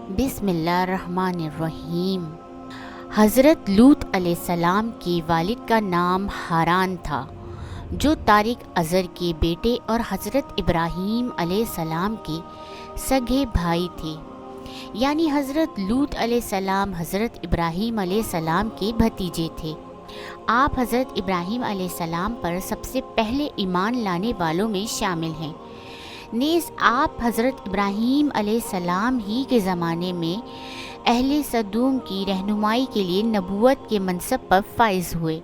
بسم اللہ الرحمن الرحیم۔ حضرت لوط علیہ السلام کے والد کا نام ہاران تھا، جو طارق ازر کے بیٹے اور حضرت ابراہیم علیہ السلام کے سگے بھائی تھے، یعنی حضرت لوط علیہ السلام حضرت ابراہیم علیہ السلام کے بھتیجے تھے۔ آپ حضرت ابراہیم علیہ السلام پر سب سے پہلے ایمان لانے والوں میں شامل ہیں۔ نیز آپ حضرت ابراہیم علیہ السلام ہی کے زمانے میں اہل سدوم کی رہنمائی کے لیے نبوت کے منصب پر فائز ہوئے۔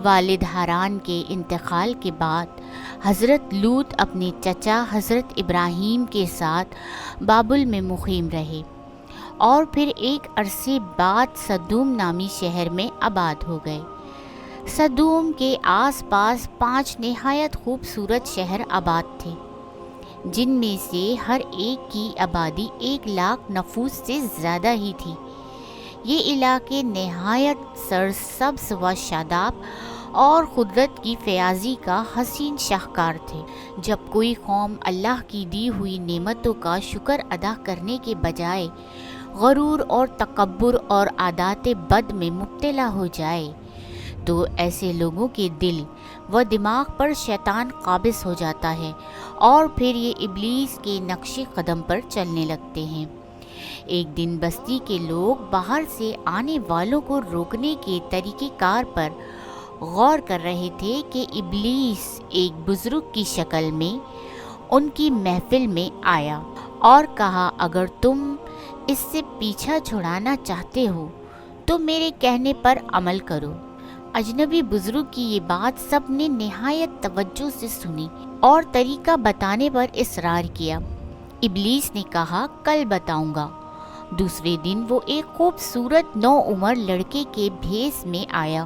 والد ہاران کے انتقال کے بعد حضرت لوط اپنے چچا حضرت ابراہیم کے ساتھ بابل میں مقیم رہے اور پھر ایک عرصے بعد سدوم نامی شہر میں آباد ہو گئے۔ سدوم کے آس پاس 5 نہایت خوبصورت شہر آباد تھے، جن میں سے ہر ایک کی آبادی 1,00,000 نفوس سے زیادہ ہی تھی۔ یہ علاقے نہایت سرسبز و شاداب اور قدرت کی فیاضی کا حسین شاہکار تھے۔ جب کوئی قوم اللہ کی دی ہوئی نعمتوں کا شکر ادا کرنے کے بجائے غرور اور تکبر اور عادات بد میں مبتلا ہو جائے تو ایسے لوگوں کے دل و دماغ پر شیطان قابض ہو جاتا ہے اور پھر یہ ابلیس کے نقش قدم پر چلنے لگتے ہیں۔ ایک دن بستی کے لوگ باہر سے آنے والوں کو روکنے کے طریقہ کار پر غور کر رہے تھے کہ ابلیس ایک بزرگ کی شکل میں ان کی محفل میں آیا اور کہا، اگر تم اس سے پیچھا چھڑانا چاہتے ہو تو میرے کہنے پر عمل کرو۔ اجنبی بزرگ کی یہ بات سب نے نہایت توجہ سے سنی اور طریقہ بتانے پر اصرار کیا۔ ابلیس نے کہا، کل بتاؤں گا۔ دوسرے دن وہ ایک خوبصورت نوعمر لڑکے کے بھیس میں آیا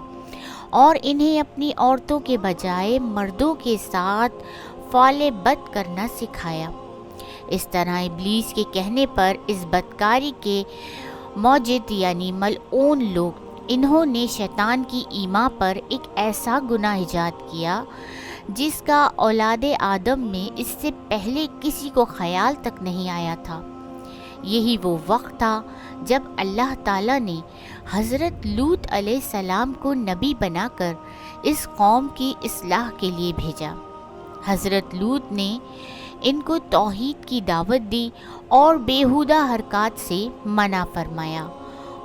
اور انہیں اپنی عورتوں کے بجائے مردوں کے ساتھ فعل بد کرنا سکھایا۔ اس طرح ابلیس کے کہنے پر اس بدکاری کے موجد یعنی ملعون لوگ، انہوں نے شیطان کی ایما پر ایک ایسا گناہ ایجاد کیا جس کا اولاد آدم میں اس سے پہلے کسی کو خیال تک نہیں آیا تھا۔ یہی وہ وقت تھا جب اللہ تعالیٰ نے حضرت لوط علیہ السلام کو نبی بنا کر اس قوم کی اصلاح کے لیے بھیجا۔ حضرت لوط نے ان کو توحید کی دعوت دی اور بیہودہ حرکات سے منع فرمایا۔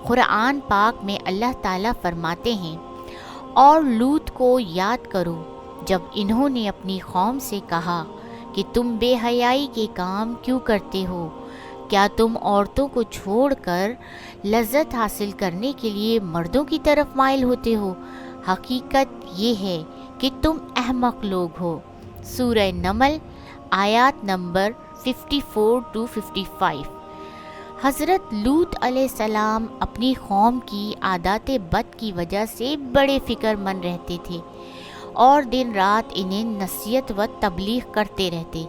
قرآن پاک میں اللہ تعالیٰ فرماتے ہیں، اور لوط کو یاد کرو جب انہوں نے اپنی قوم سے کہا کہ تم بے حیائی کے کام کیوں کرتے ہو؟ کیا تم عورتوں کو چھوڑ کر لذت حاصل کرنے کے لیے مردوں کی طرف مائل ہوتے ہو؟ حقیقت یہ ہے کہ تم احمق لوگ ہو۔ سورہ نمل آیات نمبر 54-55۔ حضرت لوط علیہ السلام اپنی قوم کی عادات بد کی وجہ سے بڑے فکر مند رہتے تھے اور دن رات انہیں نصیحت و تبلیغ کرتے رہتے،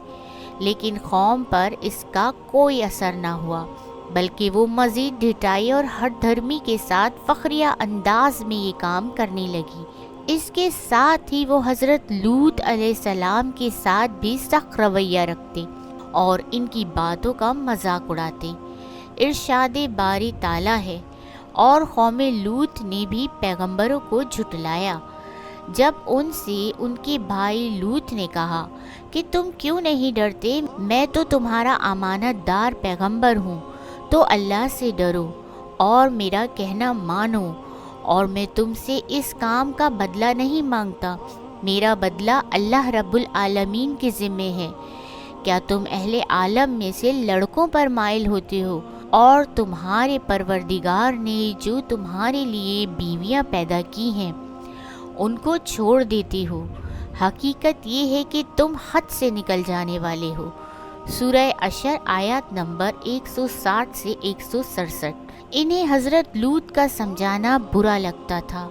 لیکن قوم پر اس کا کوئی اثر نہ ہوا، بلکہ وہ مزید ڈھٹائی اور ہٹ دھرمی کے ساتھ فخریہ انداز میں یہ کام کرنے لگی۔ اس کے ساتھ ہی وہ حضرت لوط علیہ السلام کے ساتھ بھی سخت رویہ رکھتے اور ان کی باتوں کا مذاق اڑاتے۔ ارشاد باری تعالیٰ ہے، اور قوم لوط نے بھی پیغمبروں کو جھٹلایا جب ان سے ان کے بھائی لوط نے کہا کہ تم کیوں نہیں ڈرتے؟ میں تو تمہارا امانت دار پیغمبر ہوں، تو اللہ سے ڈرو اور میرا کہنا مانو، اور میں تم سے اس کام کا بدلہ نہیں مانگتا، میرا بدلہ اللہ رب العالمین کے ذمے ہے۔ کیا تم اہل عالم میں سے لڑکوں پر مائل ہوتے ہو اور تمہارے پروردگار نے جو تمہارے لیے بیویاں پیدا کی ہیں ان کو چھوڑ دیتے ہو؟ حقیقت یہ ہے کہ تم حد سے نکل جانے والے ہو۔ سورہ عشر آیات نمبر 160 سے 167۔ انہیں حضرت لوط کا سمجھانا برا لگتا تھا،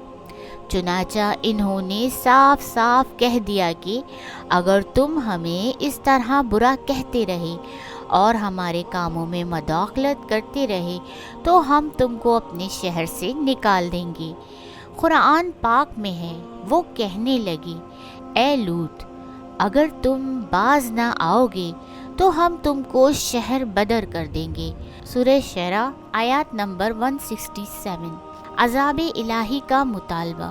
چنانچہ انہوں نے صاف صاف کہہ دیا کہ اگر تم ہمیں اس طرح برا کہتے رہے اور ہمارے کاموں میں مداخلت کرتے رہے تو ہم تم کو اپنے شہر سے نکال دیں گے۔ قرآن پاک میں ہے، وہ کہنے لگی، اے لوط، اگر تم باز نہ آؤ گے تو ہم تم کو شہر بدر کر دیں گے۔ سورہ شعراء آیات نمبر 167۔ عذاب الہی کا مطالبہ۔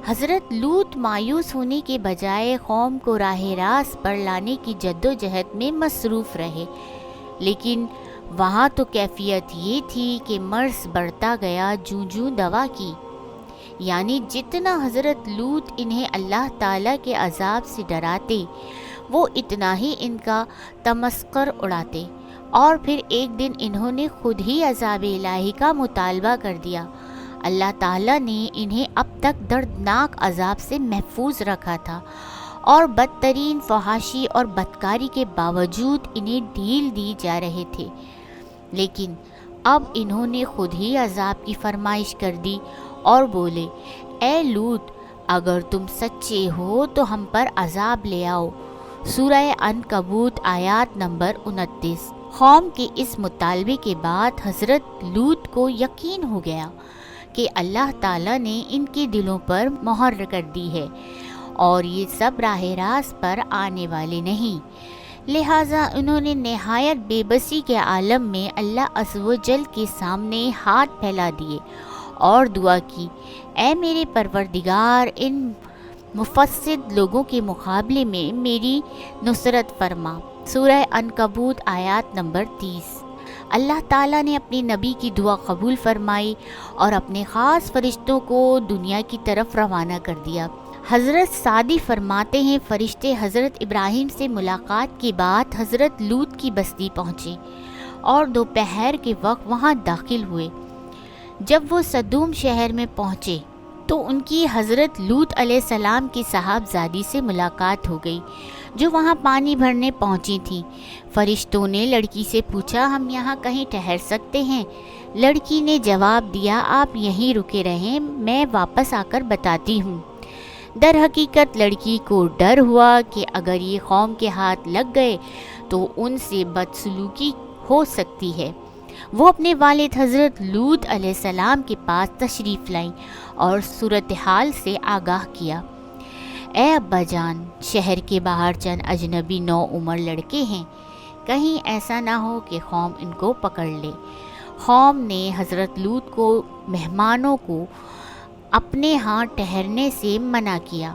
حضرت لوط مایوس ہونے کے بجائے قوم کو راہ راست پر لانے کی جدوجہد میں مصروف رہے، لیکن وہاں تو کیفیت یہ تھی کہ مرض بڑھتا گیا جوں جوں دوا کی، یعنی جتنا حضرت لوط انہیں اللہ تعالیٰ کے عذاب سے ڈراتے وہ اتنا ہی ان کا تمسخر اڑاتے، اور پھر ایک دن انہوں نے خود ہی عذاب الہی کا مطالبہ کر دیا۔ اللہ تعالیٰ نے انہیں اب تک دردناک عذاب سے محفوظ رکھا تھا، اور بدترین فحاشی اور بدکاری کے باوجود انہیں ڈھیل دی جا رہے تھے، لیکن اب انہوں نے خود ہی عذاب کی فرمائش کر دی اور بولے، اے لوط، اگر تم سچے ہو تو ہم پر عذاب لے آؤ۔ سورہ عنکبوت آیات نمبر 29۔ قوم کے اس مطالبے کے بعد حضرت لوط کو یقین ہو گیا کہ اللہ تعالیٰ نے ان کے دلوں پر مہر کر دی ہے اور یہ سب راہ راست پر آنے والے نہیں، لہٰذا انہوں نے نہایت بے بسی کے عالم میں اللہ عز و جل کے سامنے ہاتھ پھیلا دیے اور دعا کی، اے میرے پروردگار، ان مفسد لوگوں کے مقابلے میں میری نصرت فرما۔ سورہ عنکبوت آیات نمبر 30۔ اللہ تعالیٰ نے اپنی نبی کی دعا قبول فرمائی اور اپنے خاص فرشتوں کو دنیا کی طرف روانہ کر دیا۔ حضرت سعدی فرماتے ہیں، فرشتے حضرت ابراہیم سے ملاقات کے بعد حضرت لوط کی بستی پہنچے اور دوپہر کے وقت وہاں داخل ہوئے۔ جب وہ سدوم شہر میں پہنچے تو ان کی حضرت لوط علیہ السلام کی صاحبزادی سے ملاقات ہو گئی جو وہاں پانی بھرنے پہنچی تھیں۔ فرشتوں نے لڑکی سے پوچھا، ہم یہاں کہیں ٹھہر سکتے ہیں؟ لڑکی نے جواب دیا، آپ یہیں رکے رہیں، میں واپس آ کر بتاتی ہوں۔ در حقیقت لڑکی کو ڈر ہوا کہ اگر یہ قوم کے ہاتھ لگ گئے تو ان سے بدسلوکی ہو سکتی ہے۔ وہ اپنے والد حضرت لوط علیہ السلام کے پاس تشریف لائیں اور صورتحال سے آگاہ کیا، اے ابا جان، شہر کے باہر چند اجنبی نوعمر لڑکے ہیں، کہیں ایسا نہ ہو کہ قوم ان کو پکڑ لے۔ قوم نے حضرت لوط کو مہمانوں کو اپنے ہاں ٹھہرنے سے منع کیا،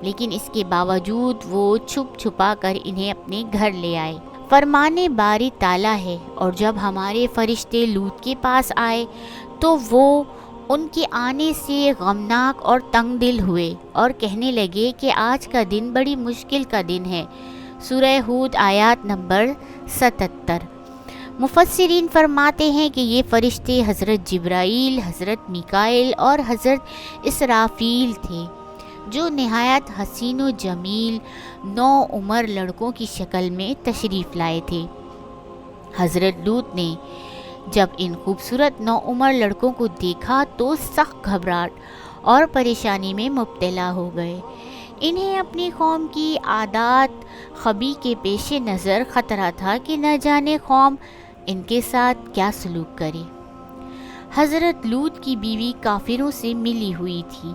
لیکن اس کے باوجود وہ چھپ چھپا کر انہیں اپنے گھر لے آئے۔ فرمانے باری تعالیٰ ہے، اور جب ہمارے فرشتے لوط کے پاس آئے تو وہ ان کے آنے سے غمناک اور تنگ دل ہوئے اور کہنے لگے کہ آج کا دن بڑی مشکل کا دن ہے۔ سورہ ہود آیات نمبر 77۔ مفسرین فرماتے ہیں کہ یہ فرشتے حضرت جبرائیل، حضرت میکائیل اور حضرت اسرافیل تھے، جو نہایت حسین و جمیل نوعمر لڑکوں کی شکل میں تشریف لائے تھے۔ حضرت لوط نے جب ان خوبصورت نوعمر لڑکوں کو دیکھا تو سخت گھبراہٹ اور پریشانی میں مبتلا ہو گئے۔ انہیں اپنی قوم کی عادات خبی کے پیش نظر خطرہ تھا کہ نہ جانے قوم ان کے ساتھ کیا سلوک کرے۔ حضرت لوط کی بیوی کافروں سے ملی ہوئی تھی،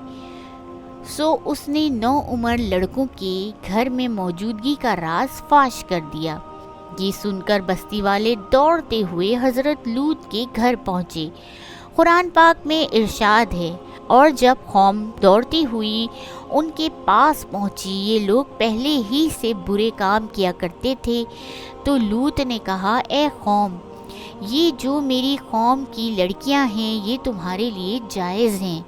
سو اس نے نوعمر لڑکوں کے گھر میں موجودگی کا راز فاش کر دیا۔ یہ سن کر بستی والے دوڑتے ہوئے حضرت لوط کے گھر پہنچے۔ قرآن پاک میں ارشاد ہے، اور جب قوم دوڑتی ہوئی ان کے پاس پہنچی، یہ لوگ پہلے ہی سے برے کام کیا کرتے تھے، تو لوط نے کہا، اے قوم، یہ جو میری قوم کی لڑکیاں ہیں یہ تمہارے لیے جائز ہیں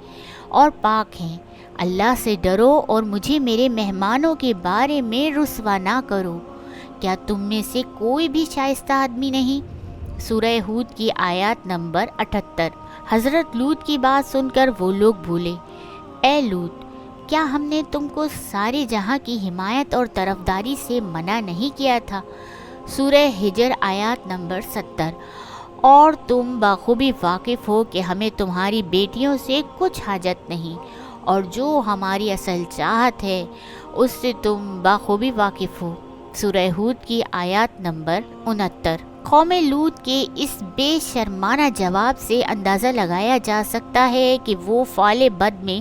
اور پاک ہیں، اللہ سے ڈرو اور مجھے میرے مہمانوں کے بارے میں رسوا نہ کرو۔ کیا تم میں سے کوئی بھی شائستہ آدمی نہیں؟ سورہ ہود کی آیات نمبر 78۔ حضرت لوط کی بات سن کر وہ لوگ بولے، اے لوط، کیا ہم نے تم کو سارے جہاں کی حمایت اور طرفداری سے منع نہیں کیا تھا؟ سورہ ہجر آیات نمبر 70۔ اور تم بخوبی واقف ہو کہ ہمیں تمہاری بیٹیوں سے کچھ حاجت نہیں، اور جو ہماری اصل چاہت ہے اس سے تم بخوبی واقف ہو۔ سورہ ہود کی آیات نمبر 69۔ قوم لوط کے اس بے شرمانہ جواب سے اندازہ لگایا جا سکتا ہے کہ وہ فعل بد میں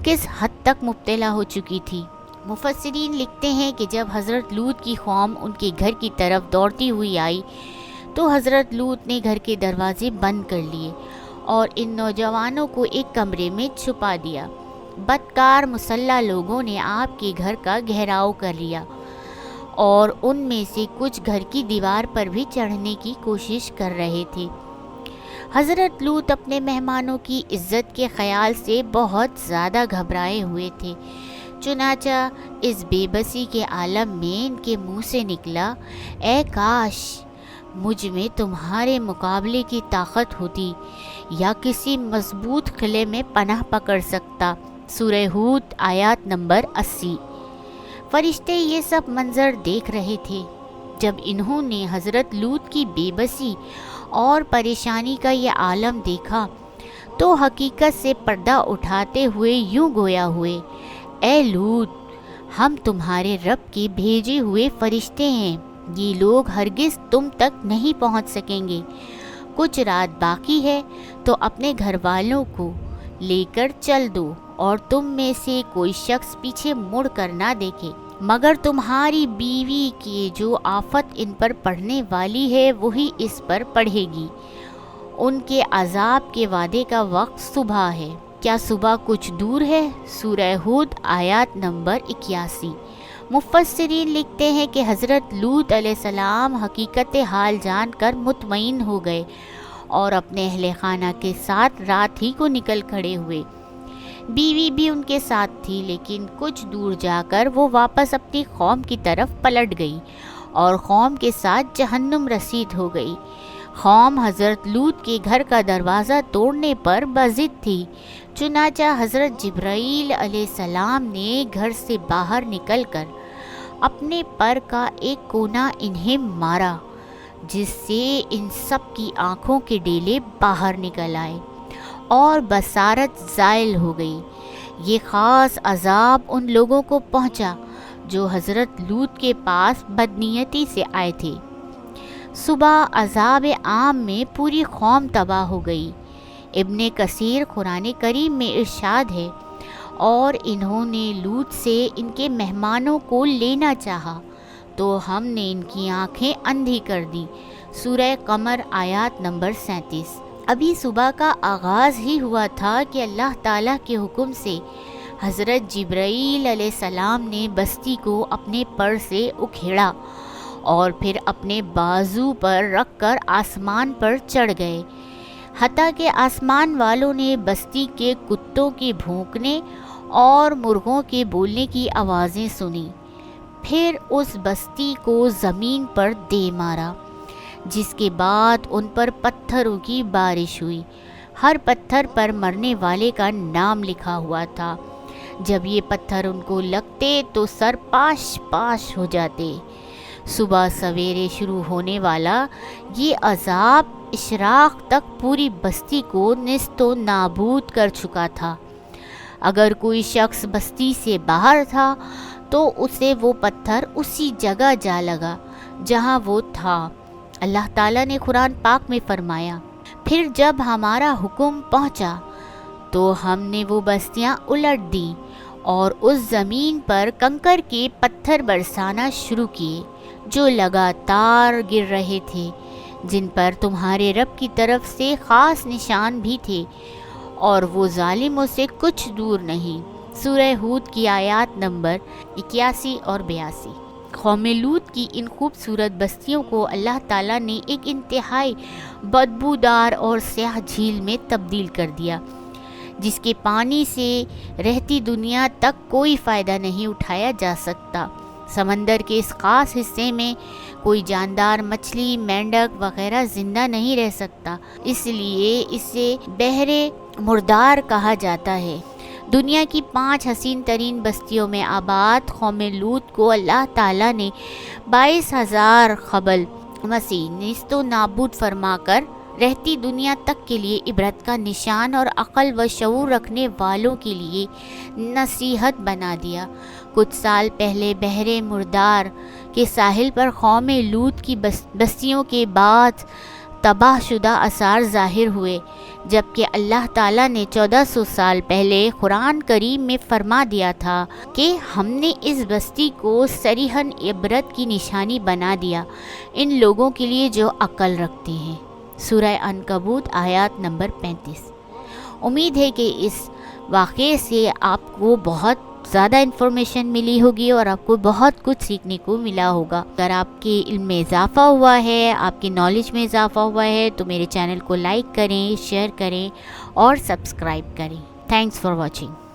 کس حد تک مبتلا ہو چکی تھی۔ مفسرین لکھتے ہیں کہ جب حضرت لوط کی قوم ان کے گھر کی طرف دوڑتی ہوئی آئی تو حضرت لوط نے گھر کے دروازے بند کر لیے اور ان نوجوانوں کو ایک کمرے میں چھپا دیا۔ بدکار مسلح لوگوں نے آپ کے گھر کا گھیراؤ کر لیا اور ان میں سے کچھ گھر کی دیوار پر بھی چڑھنے کی کوشش کر رہے تھے۔ حضرت لوط اپنے مہمانوں کی عزت کے خیال سے بہت زیادہ گھبرائے ہوئے تھے، چنانچہ اس بے بسی کے عالم میں ان کے منہ سے نکلا، اے کاش مجھ میں تمہارے مقابلے کی طاقت ہوتی یا کسی مضبوط قلعے میں پناہ پکڑ سکتا۔ سورہ ہود آیات نمبر 80۔ فرشتے یہ سب منظر دیکھ رہے تھے۔ جب انہوں نے حضرت لوط کی بے بسی اور پریشانی کا یہ عالم دیکھا تو حقیقت سے پردہ اٹھاتے ہوئے یوں گویا ہوئے، اے لوط، ہم تمہارے رب کے بھیجے ہوئے فرشتے ہیں، یہ لوگ ہرگز تم تک نہیں پہنچ سکیں گے۔ کچھ رات باقی ہے تو اپنے گھر والوں کو لے کر چل دو اور تم میں سے کوئی شخص پیچھے مڑ کر نہ دیکھے، مگر تمہاری بیوی کی جو آفت ان پر پڑھنے والی ہے وہی اس پر پڑھے گی۔ ان کے عذاب کے وعدے کا وقت صبح ہے، کیا صبح کچھ دور ہے؟ سورہ ہود آیات نمبر 81۔ مفسرین لکھتے ہیں کہ حضرت لوط علیہ السلام حقیقت حال جان کر مطمئن ہو گئے اور اپنے اہل خانہ کے ساتھ رات ہی کو نکل کھڑے ہوئے۔ بیوی بھی ان کے ساتھ تھی، لیکن کچھ دور جا کر وہ واپس اپنی قوم کی طرف پلٹ گئی اور قوم کے ساتھ جہنم رسید ہو گئی۔ قوم حضرت لوط کے گھر کا دروازہ توڑنے پر بضد تھی، چنانچہ حضرت جبرائیل علیہ السلام نے گھر سے باہر نکل کر اپنے پر کا ایک کونا انہیں مارا، جس سے ان سب کی آنکھوں کے ڈیلے باہر نکل آئے اور بصارت زائل ہو گئی۔ یہ خاص عذاب ان لوگوں کو پہنچا جو حضرت لوط کے پاس بدنیتی سے آئے تھے۔ صبح عذاب عام میں پوری قوم تباہ ہو گئی۔ ابن کثیر قرآن کریم میں ارشاد ہے، اور انہوں نے لوط سے ان کے مہمانوں کو لینا چاہا تو ہم نے ان کی آنکھیں اندھی کر دی۔ سورہ قمر آیات نمبر 37۔ ابھی صبح کا آغاز ہی ہوا تھا کہ اللہ تعالیٰ کے حکم سے حضرت جبرائیل علیہ السلام نے بستی کو اپنے پر سے اکھیڑا اور پھر اپنے بازو پر رکھ کر آسمان پر چڑھ گئے، حتیٰ کہ آسمان والوں نے بستی کے کتوں کے بھونکنے اور مرغوں کے بولنے کی آوازیں سنی۔ پھر اس بستی کو زمین پر دے مارا، جس کے بعد ان پر پتھروں کی بارش ہوئی۔ ہر پتھر پر مرنے والے کا نام لکھا ہوا تھا۔ جب یہ پتھر ان کو لگتے تو سر پاش پاش ہو جاتے۔ صبح سویرے شروع ہونے والا یہ عذاب اشراق تک پوری بستی کو نیست و نابود کر چکا تھا۔ اگر کوئی شخص بستی سے باہر تھا تو اسے وہ پتھر اسی جگہ جا لگا جہاں وہ تھا۔ اللہ تعالیٰ نے قرآن پاک میں فرمایا، پھر جب ہمارا حکم پہنچا تو ہم نے وہ بستیاں الٹ دیں اور اس زمین پر کنکر کے پتھر برسانا شروع کیے جو لگاتار گر رہے تھے، جن پر تمہارے رب کی طرف سے خاص نشان بھی تھے، اور وہ ظالموں سے کچھ دور نہیں۔ سورہ ہود کی آیات نمبر 81 اور 82۔ قوم لوط کی ان خوبصورت بستیوں کو اللہ تعالیٰ نے ایک انتہائی بدبودار اور سیاہ جھیل میں تبدیل کر دیا، جس کے پانی سے رہتی دنیا تک کوئی فائدہ نہیں اٹھایا جا سکتا۔ سمندر کے اس خاص حصے میں کوئی جاندار مچھلی، مینڈک وغیرہ زندہ نہیں رہ سکتا، اس لیے اسے بحر مردار کہا جاتا ہے۔ دنیا کی 5 حسین ترین بستیوں میں آباد قوم لوط کو اللہ تعالیٰ نے 22,000 قبل مسیح نیست و نابود فرما کر رہتی دنیا تک کے لیے عبرت کا نشان اور عقل و شعور رکھنے والوں کے لیے نصیحت بنا دیا۔ کچھ سال پہلے بحر مردار کے ساحل پر قوم لوط کی بستیوں کے بعد تباہ شدہ آثار ظاہر ہوئے، جبکہ اللہ تعالیٰ نے 1400 سال پہلے قرآن کریم میں فرما دیا تھا کہ ہم نے اس بستی کو صریحاً عبرت کی نشانی بنا دیا ان لوگوں کے لیے جو عقل رکھتے ہیں۔ سورہ عنکبوت آیات نمبر 35۔ امید ہے کہ اس واقعے سے آپ کو بہت زیادہ انفارمیشن ملی ہوگی اور آپ کو بہت کچھ سیکھنے کو ملا ہوگا۔ اگر آپ کے علم میں اضافہ ہوا ہے، آپ کی نالج میں اضافہ ہوا ہے تو میرے چینل کو لائک کریں، شیئر کریں اور سبسکرائب کریں۔ Thanks for watching.